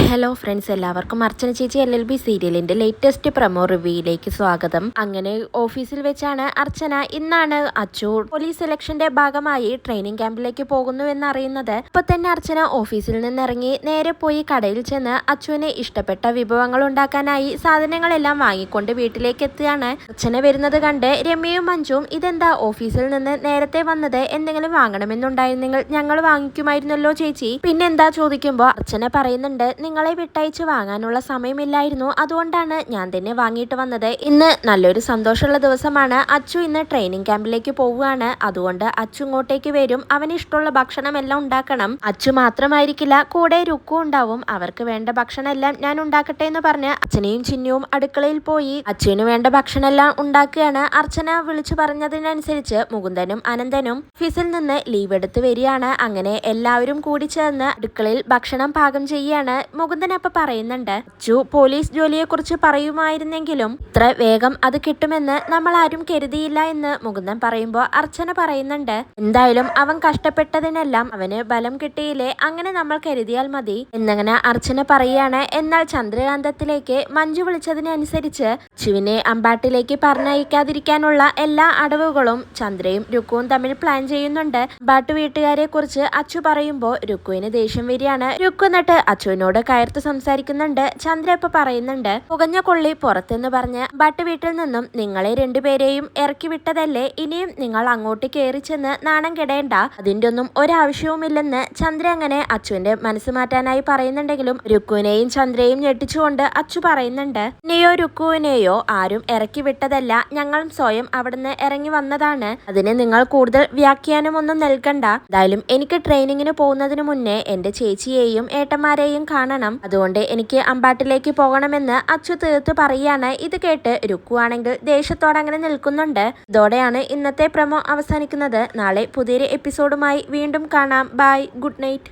Hello friends, എല്ലാവർക്കും അർച്ചന ചേച്ചി LLB സീരിയലിന്റെ ലേറ്റസ്റ്റ് പ്രൊമോ റിവ്യൂയിലേക്ക് സ്വാഗതം. അങ്ങനെ ഓഫീസിൽ വെച്ചാണ് അർച്ചന ഇന്നാണ് അച്ചു പോലീസ് സെലക്ഷന്റെ ഭാഗമായി ട്രെയിനിങ് ക്യാമ്പിലേക്ക് പോകുന്നുവെന്ന് അറിയുന്നത്. ഇപ്പൊ തന്നെ അർച്ചന ഓഫീസിൽ നിന്നിറങ്ങി നേരെ പോയി കടയിൽ ചെന്ന് അച്ചുവിന് ഇഷ്ടപ്പെട്ട വിഭവങ്ങൾ ഉണ്ടാക്കാനായി സാധനങ്ങളെല്ലാം വാങ്ങിക്കൊണ്ട് വീട്ടിലേക്ക് എത്തുകയാണ്. അർച്ചന വരുന്നത് കണ്ട് രമ്യയും മഞ്ജുവും ഇതെന്താ ഓഫീസിൽ നിന്ന് നേരത്തെ വന്നത്, എന്തെങ്കിലും വാങ്ങണമെന്നുണ്ടായിരുന്നെങ്കിൽ ഞങ്ങൾ വാങ്ങിക്കുമായിരുന്നല്ലോ ചേച്ചി, പിന്നെന്താ ചോദിക്കുമ്പോൾ അർച്ചന പറയുന്നുണ്ട്, നിങ്ങളെ വിട്ടയച്ച് വാങ്ങാനുള്ള സമയമില്ലായിരുന്നു, അതുകൊണ്ടാണ് ഞാൻ തന്നെ വാങ്ങിയിട്ട് വന്നത്. ഇന്ന് നല്ലൊരു സന്തോഷമുള്ള ദിവസമാണ്. അച്ചു ഇന്ന് ട്രെയിനിങ് ക്യാമ്പിലേക്ക് പോവുകയാണ്. അതുകൊണ്ട് അച്ചു ഇങ്ങോട്ടേക്ക് വരും. അവന് ഇഷ്ടമുള്ള ഭക്ഷണം എല്ലാം ഉണ്ടാക്കണം. അച്ചു മാത്രമായിരിക്കില്ല, കൂടെ രുക്കു ഉണ്ടാവും. അവർക്ക് വേണ്ട ഭക്ഷണം എല്ലാം ഞാൻ ഉണ്ടാക്കട്ടെ എന്ന് പറഞ്ഞ് അച്ഛനെയും ചിന്നുവും അടുക്കളയിൽ പോയി അച്ചുവിന് വേണ്ട ഭക്ഷണം എല്ലാം ഉണ്ടാക്കുകയാണ്. അർച്ചന വിളിച്ചു പറഞ്ഞതിനനുസരിച്ച് മുകുന്ദനും അനന്തനും ഓഫീസിൽ നിന്ന് ലീവ് എടുത്ത് വരികയാണ്. അങ്ങനെ എല്ലാവരും കൂടി ചേർന്ന് അടുക്കളയിൽ ഭക്ഷണം പാകം ചെയ്യാണ്. മുകുന്ദൻ അപ്പൊ പറയുന്നുണ്ട്, അച്ചു പോലീസ് ജോലിയെക്കുറിച്ച് പറയുമായിരുന്നെങ്കിലും ഇത്ര വേഗം അത് കിട്ടുമെന്ന് നമ്മൾ ആരും കരുതിയില്ല എന്ന് മുകുന്ദൻ പറയുമ്പോൾ അർച്ചന പറയുന്നുണ്ട്, എന്തായാലും അവൻ കഷ്ടപ്പെട്ടതിനെല്ലാം അവന് ബലം കിട്ടിയില്ലേ, അങ്ങനെ നമ്മൾ കരുതിയാൽ മതി എന്നങ്ങനെ അർച്ചന പറയാണ്. എന്നാൽ ചന്ദ്രകാന്തത്തിലേക്ക് മഞ്ജു വിളിച്ചതിനനുസരിച്ച് അച്ചുവിനെ അമ്പാട്ടിലേക്ക് പറഞ്ഞയക്കാതിരിക്കാനുള്ള എല്ലാ അടവുകളും ചന്ദ്രയും രുക്കുവും തമ്മിൽ പ്ലാൻ ചെയ്യുന്നുണ്ട്. അമ്പാട്ട് വീട്ടുകാരെ കുറിച്ച് അച്ചു പറയുമ്പോൾ രുക്കുവിന് ദേഷ്യം വരികയാണ്. രുക്കു എന്നിട്ട് അച്ചുവിനോട് കയർത്ത് സംസാരിക്കുന്നുണ്ട്. ചന്ദ്ര ഇപ്പൊ പറയുന്നുണ്ട്, പുകഞ്ഞ കൊള്ളി പുറത്തെന്ന് പറഞ്ഞ് അമ്പാട്ട് വീട്ടിൽ നിന്നും നിങ്ങളെ രണ്ടുപേരെയും ഇറക്കി വിട്ടതല്ലേ, ഇനിയും നിങ്ങൾ അങ്ങോട്ട് കയറി ചെന്ന് നാണം കെടേണ്ട, അതിന്റെ ഒന്നും ഒരാവശ്യവുമില്ലെന്ന് ചന്ദ്ര അങ്ങനെ അച്ചുവിന്റെ മനസ്സ് മാറ്റാനായി പറയുന്നുണ്ടെങ്കിലും രുക്കുവിനെയും ചന്ദ്രയും ഞെട്ടിച്ചുകൊണ്ട് അച്ചു പറയുന്നുണ്ട്, നീയോ രുക്കുവിനെയോ ആരും ഇറക്കി വിട്ടതല്ല, ഞങ്ങളും സ്വയം അവിടുന്ന് ഇറങ്ങി വന്നതാണ്, അതിന് നിങ്ങൾ കൂടുതൽ വ്യാഖ്യാനമൊന്നും നൽകണ്ട. എന്തായാലും എനിക്ക് ട്രെയിനിങ്ങിന് പോകുന്നതിന് മുന്നേ എന്റെ ചേച്ചിയെയും ഏട്ടന്മാരെയും കാണണം, അതുകൊണ്ട് എനിക്ക് അമ്പാട്ടിലേക്ക് പോകണമെന്ന് അച്ചു തീർത്ത് പറയാണ്. ഇത് കേട്ട് രുക്കു ആണെങ്കിൽ ദേഷ്യത്തോടെ അങ്ങനെ നിൽക്കുന്നുണ്ട്. ഇതോടെയാണ് ഇന്നത്തെ പ്രൊമോ അവസാനിക്കുന്നത്. നാളെ പുതിയൊരു എപ്പിസോഡുമായി വീണ്ടും കാണാം. Bye, good night.